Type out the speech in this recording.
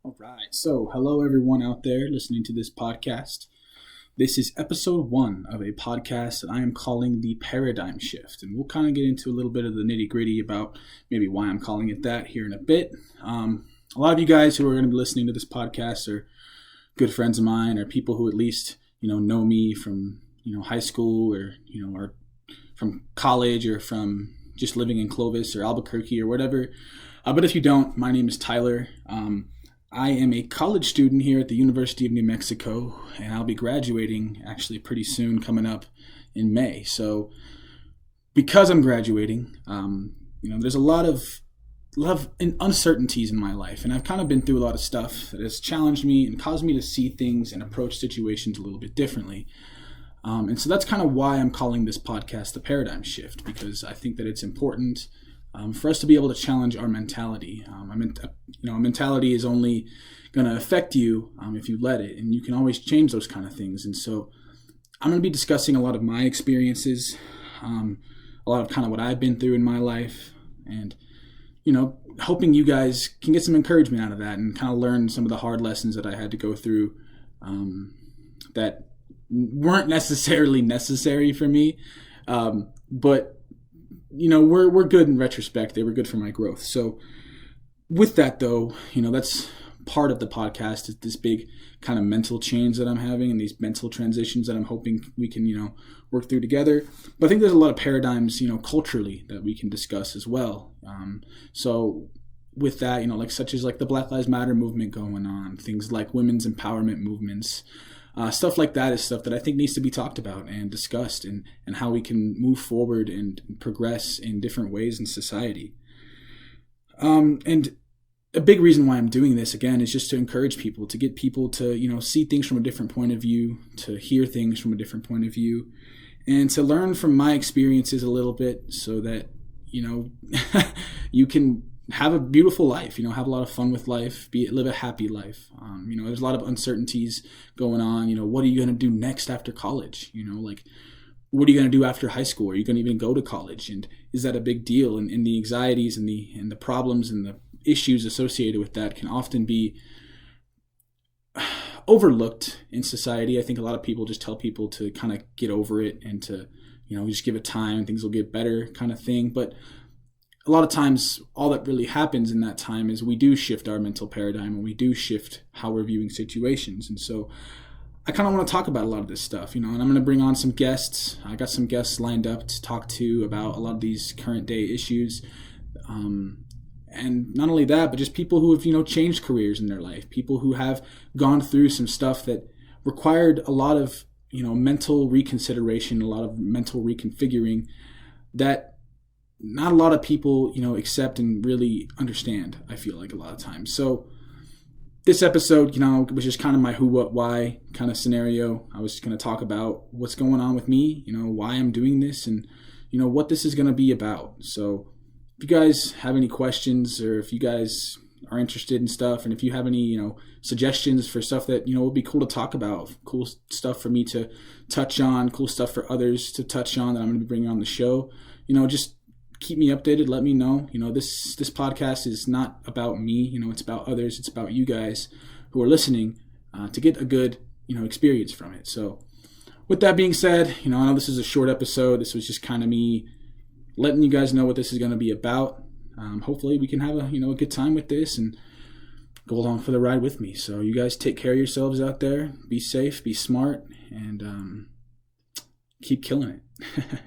All right. So, hello everyone out there listening to this podcast. This is episode 1 of a podcast that I am calling The Paradigm Shift. And we'll kind of get into a little bit of the nitty gritty about maybe why I'm calling it that here in a bit. A lot of you guys who are going to be listening to this podcast are good friends of mine, or people who at least, know me from, high school or from college or from just living in Clovis or Albuquerque or whatever. But if you don't, my name is Tyler. I am a college student here at the University of New Mexico, and I'll be graduating actually pretty soon, coming up in May. So because I'm graduating, there's a lot of uncertainties in my life, and I've kind of been through a lot of stuff that has challenged me and caused me to see things and approach situations a little bit differently. And so that's kind of why I'm calling this podcast The Paradigm Shift, because I think that it's important for us to be able to challenge our mentality. A mentality is only going to affect you if you let it, and you can always change those kind of things. And so I'm going to be discussing a lot of my experiences, a lot of kind of what I've been through in my life, and hoping you guys can get some encouragement out of that and kind of learn some of the hard lessons that I had to go through that weren't necessarily necessary for me, but we're good in retrospect. They were good for my growth. So with that, though, that's part of the podcast, is this big kind of mental change that I'm having and these mental transitions that I'm hoping we can, work through together. But I think there's a lot of paradigms, culturally, that we can discuss as well. So with that, such as the Black Lives Matter movement going on, things like women's empowerment movements, stuff like that is stuff that I think needs to be talked about and discussed, and how we can move forward and progress in different ways in society. And a big reason why I'm doing this, again, is just to encourage people, to get people to, see things from a different point of view, to hear things from a different point of view, and to learn from my experiences a little bit so that, you can have a beautiful life, have a lot of fun with life, live a happy life. There's a lot of uncertainties going on. What are you going to do next after college? What are you going to do after high school? Are you going to even go to college? And is that a big deal? And the anxieties and the problems and the issues associated with that can often be overlooked in society. I think a lot of people just tell people to kind of get over it and to, just give it time, things will get better kind of thing. But a lot of times, all that really happens in that time is we do shift our mental paradigm, and we do shift how we're viewing situations. And so I kind of want to talk about a lot of this stuff, and I'm going to bring on some guests. I got some guests lined up to talk to about a lot of these current day issues. And not only that, but just people who have, changed careers in their life, people who have gone through some stuff that required a lot of, mental reconsideration, a lot of mental reconfiguring that not a lot of people, accept and really understand, I feel like, a lot of times. So this episode, was just kind of my who, what, why kind of scenario. I was just going to talk about what's going on with me, why I'm doing this, and, what this is going to be about. So if you guys have any questions, or if you guys are interested in stuff, and if you have any, suggestions for stuff that, would be cool to talk about, cool stuff for me to touch on, cool stuff for others to touch on that I'm going to be bringing on the show, just keep me updated. Let me know. This podcast is not about me. It's about others. It's about you guys who are listening to get a good, experience from it. So with that being said, I know this is a short episode. This was just kind of me letting you guys know what this is going to be about. Hopefully we can have a good time with this and go along for the ride with me. So you guys take care of yourselves out there. Be safe, be smart, and keep killing it.